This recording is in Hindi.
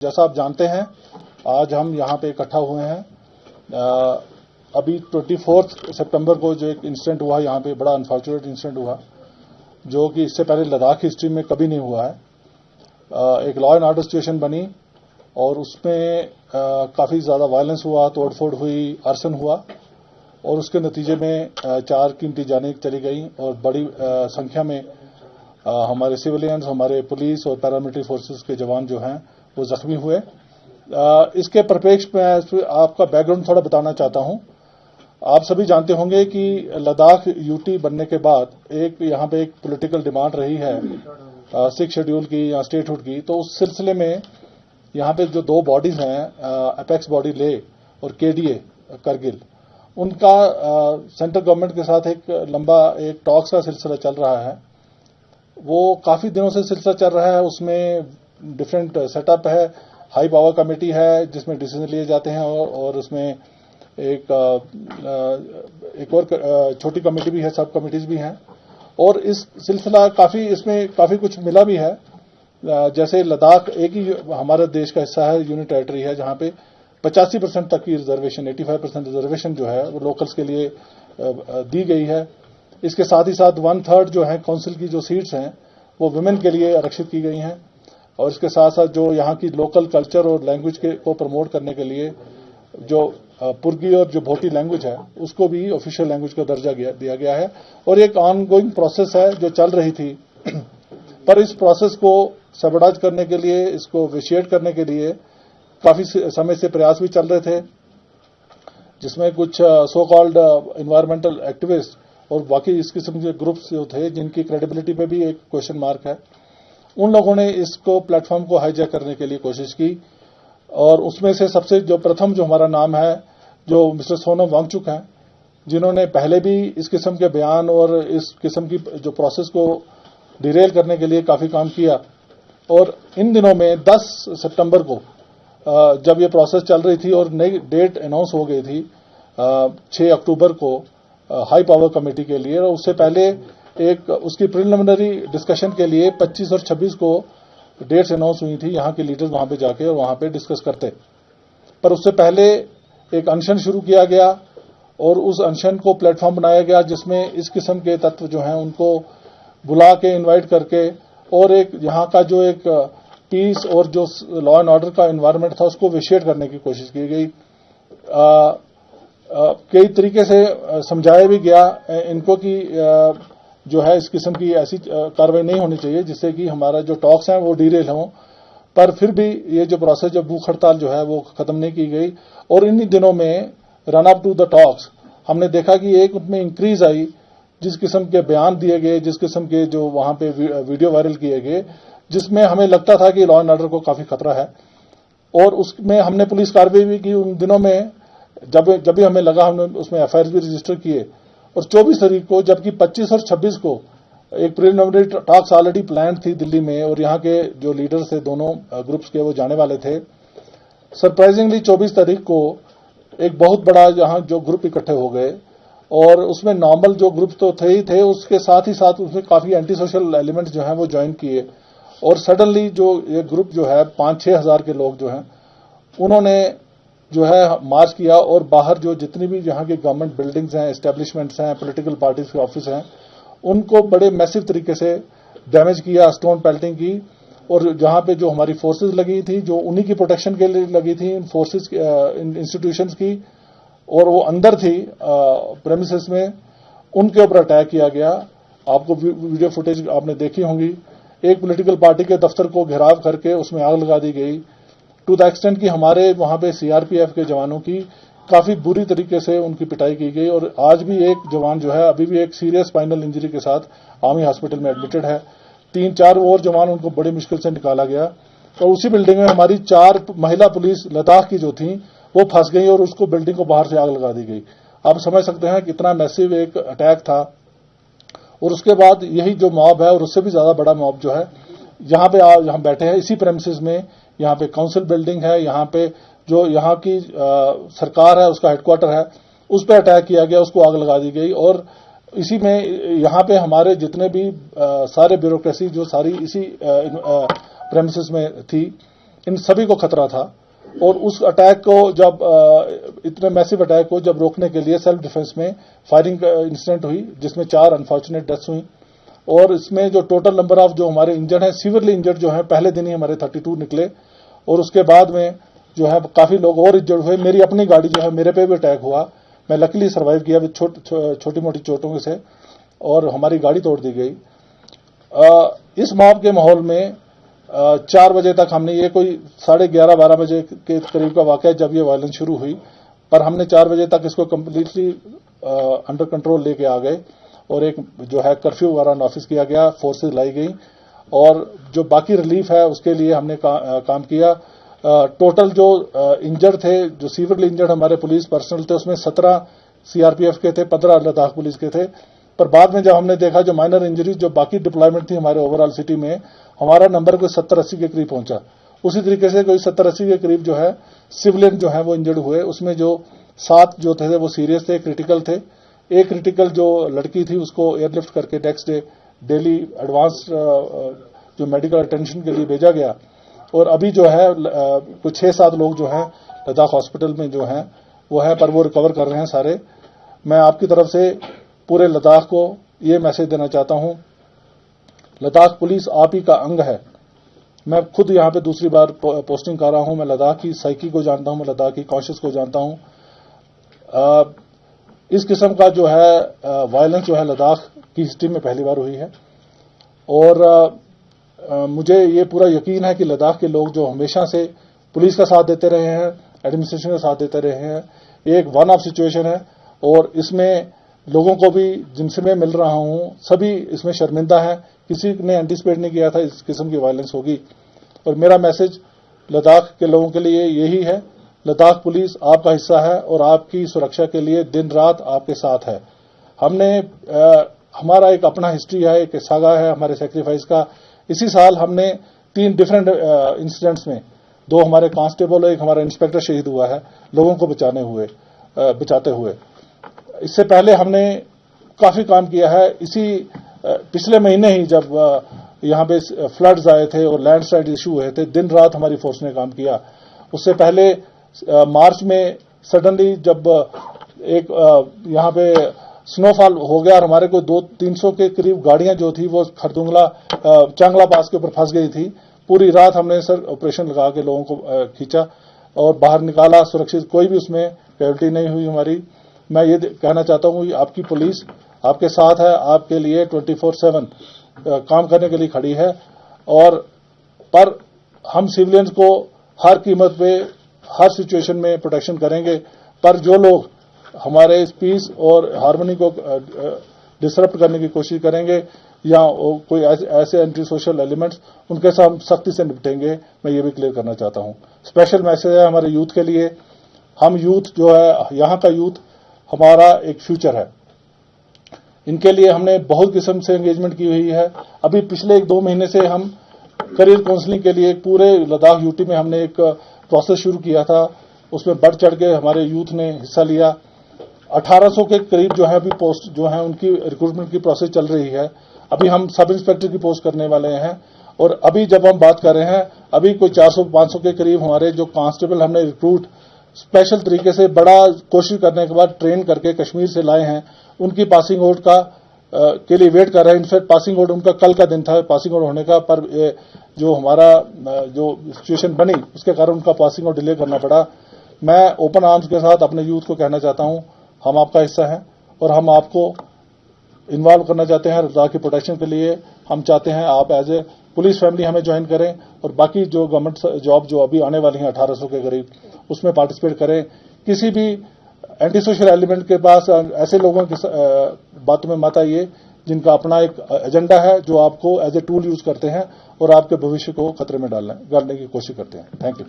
जैसा आप जानते हैं, आज हम यहाँ पे इकट्ठा हुए हैं। अभी 24 सितंबर को जो एक इंसिडेंट हुआ यहाँ पे, बड़ा अनफॉर्चुनेट इंसिडेंट हुआ, जो कि इससे पहले लद्दाख हिस्ट्री में कभी नहीं हुआ है। एक लॉ एंड ऑर्डर सिचुएशन बनी और उसमें काफ़ी ज़्यादा वायलेंस हुआ, तोड़फोड़ हुई, आर्सन हुआ और उसके नतीजे में 4 कीमती जानें चली गई और बड़ी संख्या में हमारे सिविलियंस, हमारे पुलिस और पैरामिलिट्री फोर्सेस के जवान जो हैं वो जख्मी हुए। इसके परिप्रेक्ष्य में आपका बैकग्राउंड थोड़ा बताना चाहता हूं। आप सभी जानते होंगे कि लद्दाख यूटी बनने के बाद यहाँ पे एक पॉलिटिकल डिमांड रही है 6 शेड्यूल की या स्टेटहुड की। तो उस सिलसिले में यहाँ पे जो 2 बॉडीज हैं, अपेक्स बॉडी ले और केडीए करगिल, उनका सेंट्रल गवर्नमेंट के साथ एक लंबा टॉक्स का सिलसिला चल रहा है। वो काफी दिनों से सिलसिला चल रहा है। उसमें डिफरेंट सेटअप है, हाई पावर कमेटी है जिसमें डिसीजन लिए जाते हैं और उसमें एक और छोटी कमेटी भी है, सब कमेटीज भी हैं। और इस सिलसिला इसमें काफी कुछ मिला भी है। जैसे लद्दाख एक ही हमारे देश का हिस्सा है, यूनियन टेरिटरी है, जहां पे 85% तक की रिजर्वेशन, 85% रिजर्वेशन जो है वो लोकल्स के लिए दी गई है। इसके साथ ही साथ 1/3 जो है काउंसिल की जो सीट्स हैं वो वुमेन के लिए आरक्षित की गई हैं। और इसके साथ साथ जो यहाँ की लोकल कल्चर और लैंग्वेज को प्रमोट करने के लिए जो पुर्गी और जो भोटी लैंग्वेज है उसको भी ऑफिशियल लैंग्वेज का दर्जा दिया गया है। और एक ऑनगोइंग प्रोसेस है जो चल रही थी। पर इस प्रोसेस को सबडाज करने के लिए, इसको विशिएट करने के लिए काफी समय से प्रयास भी चल रहे थे, जिसमें कुछ सो कॉल्ड एनवायरमेंटल एक्टिविस्ट और बाकी इस किस्म के ग्रुप्स जो थे जिनकी क्रेडिबिलिटी पे भी एक क्वेश्चन मार्क है, उन लोगों ने इसको प्लेटफॉर्म को हाईजैक करने के लिए कोशिश की। और उसमें से सबसे जो प्रथम जो हमारा नाम है, जो मिस्टर सोनम वांगचुक हैं, जिन्होंने पहले भी इस किस्म के बयान और इस किस्म की जो प्रोसेस को डिरेल करने के लिए काफी काम किया। और इन दिनों में 10 सितंबर को जब ये प्रोसेस चल रही थी और नई डेट अनाउंस हो गई थी 6 अक्टूबर को हाई पावर कमेटी के लिए, और उससे पहले एक उसकी प्रिलिमिनरी डिस्कशन के लिए 25 और 26 को डेट्स अनाउंस हुई थी। यहाँ के लीडर्स वहां पे जाके और वहां पे डिस्कस करते। पर उससे पहले एक अनशन शुरू किया गया और उस अनशन को प्लेटफॉर्म बनाया गया जिसमें इस किस्म के तत्व जो हैं उनको बुला के इन्वाइट करके और एक यहाँ का जो एक पीस और जो लॉ एंड ऑर्डर का एनवायरनमेंट था उसको विशिएट करने की कोशिश की गई। कई तरीके से समझाया भी गया इनको कि जो है इस किस्म की ऐसी कार्रवाई नहीं होनी चाहिए जिससे कि हमारा जो टॉक्स हैं वो डीरेल हों। पर फिर भी ये जो प्रोसेस, जो भूख हड़ताल जो है वो खत्म नहीं की गई। और इन्हीं दिनों में run up to the talks हमने देखा कि एक उनमें इंक्रीज आई, जिस किस्म के बयान दिए गए, जिस किस्म के जो वहां पे वीडियो वायरल किए गए, जिसमें हमें लगता था कि लॉ एंड ऑर्डर को काफी खतरा है। और उसमें हमने पुलिस कार्रवाई भी की उन दिनों में। जब भी हमें लगा, हमने उसमें एफआईआर भी रजिस्टर किए। और 24 तारीख को, जबकि 25 और 26 को एक प्रिलिमिनरी टॉक्स ऑलरेडी प्लान थी दिल्ली में और यहाँ के जो लीडर्स थे दोनों ग्रुप्स के, वो जाने वाले थे। सरप्राइजिंगली 24 तारीख को एक बहुत बड़ा यहाँ जो ग्रुप इकट्ठे हो गए और उसमें नॉर्मल जो ग्रुप तो थे ही थे, उसके साथ ही साथ उसमें काफी एंटी सोशल एलिमेंट्स जो हैं वो ज्वाइन किए। और सडनली जो ये ग्रुप जो है 5-6 हजार के लोग जो हैं उन्होंने जो है मार्च किया और बाहर जो जितनी भी यहाँ की गवर्नमेंट बिल्डिंग्स हैं, एस्टेब्लिशमेंट्स हैं, पॉलिटिकल पार्टीज के ऑफिस हैं, उनको बड़े मैसिव तरीके से डैमेज किया, स्टोन पेल्टिंग की। और जहां पे जो हमारी फोर्सेज लगी थी, जो उन्हीं की प्रोटेक्शन के लिए लगी थी, इन फोर्सेज इंस्टीट्यूशंस की, और वो अंदर थी प्रेमिसेस में, उनके ऊपर अटैक किया गया। आपको वीडियो फुटेज आपने देखी होंगी। एक पॉलिटिकल पार्टी के दफ्तर को घेराव करके उसमें आग लगा दी गई, टू द एक्सटेंट कि हमारे वहां पे सीआरपीएफ के जवानों की काफी बुरी तरीके से उनकी पिटाई की गई। और आज भी एक जवान जो है अभी भी एक सीरियस स्पाइनल इंजरी के साथ आर्मी हॉस्पिटल में एडमिटेड है। 3-4 और जवान उनको बड़ी मुश्किल से निकाला गया। और उसी बिल्डिंग में हमारी 4 महिला पुलिस लद्दाख की जो थी वो फंस गई और उसको बिल्डिंग को बाहर से आग लगा दी गई। आप समझ सकते हैं कितना मैसिव एक अटैक था। और उसके बाद यही जो मॉब है और उससे भी ज्यादा बड़ा मॉब जो है यहाँ पे यहाँ बैठे हैं इसी प्रेमिसेस में, यहाँ पे काउंसिल बिल्डिंग है, यहाँ पे जो यहाँ की सरकार है उसका हेडक्वार्टर है, उस पर अटैक किया गया, उसको आग लगा दी गई। और इसी में यहाँ पे हमारे जितने भी सारे ब्यूरोक्रेसी जो सारी इसी प्रेमिसेस में थी, इन सभी को खतरा था। और उस अटैक को जब इतने मैसिव अटैक को जब रोकने के लिए सेल्फ डिफेंस में फायरिंग इंसिडेंट हुई, जिसमें 4 अनफॉर्चुनेट डेथ्स हुई। और इसमें जो टोटल नंबर ऑफ जो हमारे इंजर्ड हैं, सीवियरली इंजर्ड जो है, पहले दिन ही हमारे 32 निकले। और उसके बाद में जो है काफी लोग और इंजर्ड हुए। मेरी अपनी गाड़ी जो है, मेरे पे भी अटैक हुआ, मैं लकीली सर्वाइव किया विद छोटी मोटी चोटों से, और हमारी गाड़ी तोड़ दी गई। इस मॉब के माहौल में 4 बजे तक हमने, ये कोई 11:30-12 बजे के करीब का वाकया जब ये वायलेंस शुरू हुई, पर हमने 4 बजे तक इसको कम्प्लीटली अंडर कंट्रोल लेके आ गए। और एक जो है कर्फ्यू वगैरह नॉफिस किया गया, फोर्सेज लाई गई, और जो बाकी रिलीफ है उसके लिए हमने काम किया। टोटल जो इंजर्ड थे, जो सीवियरली इंजर्ड हमारे पुलिस पर्सनल थे, उसमें 17 सीआरपीएफ के थे, 15 लद्दाख पुलिस के थे। पर बाद में जब हमने देखा जो माइनर इंजरीज जो बाकी डिप्लॉयमेंट थी हमारे ओवरऑल सिटी में, हमारा नंबर कोई 70-80 के करीब पहुंचा। उसी तरीके से कोई 70-80 के करीब जो है सिविलियन जो है वो इंजर्ड हुए। उसमें जो 7 जो थे वो सीरियस थे, क्रिटिकल थे। एक क्रिटिकल जो लड़की थी उसको एयरलिफ्ट करके नेक्स्ट डे डेली एडवांस जो मेडिकल अटेंशन के लिए भेजा गया। और अभी जो है कुछ 6-7 लोग जो हैं लद्दाख हॉस्पिटल में जो हैं वो है, पर वो रिकवर कर रहे हैं सारे। मैं आपकी तरफ से पूरे लद्दाख को ये मैसेज देना चाहता हूं, लद्दाख पुलिस आप ही का अंग है। मैं खुद यहां पे दूसरी बार पोस्टिंग कर रहा हूं। मैं लद्दाख की साइकी को जानता हूं, मैं लद्दाख की कॉन्शियस को जानता हूं। इस किस्म का जो है वायलेंस जो है लद्दाख की हिस्ट्री में पहली बार हुई है। और मुझे ये पूरा यकीन है कि लद्दाख के लोग जो हमेशा से पुलिस का साथ देते रहे हैं, एडमिनिस्ट्रेशन का साथ देते रहे हैं, एक वन ऑफ सिचुएशन है। और इसमें लोगों को भी जिनसे मैं मिल रहा हूं सभी इसमें शर्मिंदा है। किसी ने एंटिसिपेट नहीं किया था इस किस्म की वायलेंस होगी। और मेरा मैसेज लद्दाख के लोगों के लिए यही है, लद्दाख पुलिस आपका हिस्सा है और आपकी सुरक्षा के लिए दिन रात आपके साथ है। हमने हमारा एक अपना हिस्ट्री है, एक सागा है हमारे सेक्रीफाइस का। इसी साल हमने 3 डिफरेंट इंसिडेंट्स में 2 हमारे कांस्टेबल और एक हमारा इंस्पेक्टर शहीद हुआ है लोगों को बचाते हुए। इससे पहले हमने काफी काम किया है। इसी पिछले महीने ही जब यहां पे फ्लड्स आए थे और लैंडस्लाइड इशू हुए थे, दिन रात हमारी फोर्स ने काम किया। उससे पहले मार्च में सडनली जब एक यहां पे स्नोफॉल हो गया और हमारे को 200-300 के करीब गाड़ियां जो थी वो खरदुंगला चांगला पास के ऊपर फंस गई थी। पूरी रात हमने सर ऑपरेशन लगा के लोगों को खींचा और बाहर निकाला सुरक्षित। कोई भी उसमें कैजुअल्टी नहीं हुई हमारी। मैं ये कहना चाहता हूं कि आपकी पुलिस आपके साथ है, आपके लिए 24/7 काम करने के लिए खड़ी है। और पर हम सिविलियंस को हर कीमत पे हर सिचुएशन में प्रोटेक्शन करेंगे। पर जो लोग हमारे इस पीस और हार्मनी को डिसरप्ट करने की कोशिश करेंगे या कोई ऐसे एंटी सोशल एलिमेंट्स, उनके साथ हम सख्ती से निपटेंगे। मैं ये भी क्लियर करना चाहता हूं। स्पेशल मैसेज है हमारे यूथ के लिए। हम यूथ जो है, यहां का यूथ हमारा एक फ्यूचर है। इनके लिए हमने बहुत किस्म से एंगेजमेंट की हुई है। अभी पिछले 1-2 महीने से हम करियर काउंसलिंग के लिए पूरे लद्दाख यूटी में हमने एक प्रोसेस शुरू किया था। उसमें बढ़ चढ़ के हमारे यूथ ने हिस्सा लिया। 1800 के करीब जो है अभी पोस्ट जो है उनकी रिक्रूटमेंट की प्रोसेस चल रही है। अभी हम सब इंस्पेक्टर की पोस्ट करने वाले हैं। और अभी जब हम बात कर रहे हैं, अभी कोई 400-500 के करीब हमारे जो कांस्टेबल हमने रिक्रूट स्पेशल तरीके से बड़ा कोशिश करने के बाद ट्रेन करके कश्मीर से लाए हैं। उनकी पासिंग आउट के लिए वेट कर रहे हैं। इनफैक्ट पासिंग आउट उनका कल का दिन था पासिंग आउट होने का, पर जो हमारा जो सिचुएशन बनी उसके कारण उनका पासिंग आउट डिले करना पड़ा। मैं ओपन आर्म्स के साथ अपने यूथ को कहना चाहता हूं, हम आपका हिस्सा हैं और हम आपको इन्वॉल्व करना चाहते हैं लद्दाख की प्रोटेक्शन के लिए। हम चाहते हैं आप एज ए पुलिस फैमिली हमें ज्वाइन करें और बाकी जो गवर्नमेंट जॉब जो अभी आने वाली हैं 1800 के करीब, उसमें पार्टिसिपेट करें। किसी भी एंटी सोशल एलिमेंट के पास ऐसे लोगों की बातों में मत आइए जिनका अपना एक एजेंडा है, जो आपको एज ए टूल यूज करते हैं और आपके भविष्य को खतरे में डालने की कोशिश करते हैं। Thank you.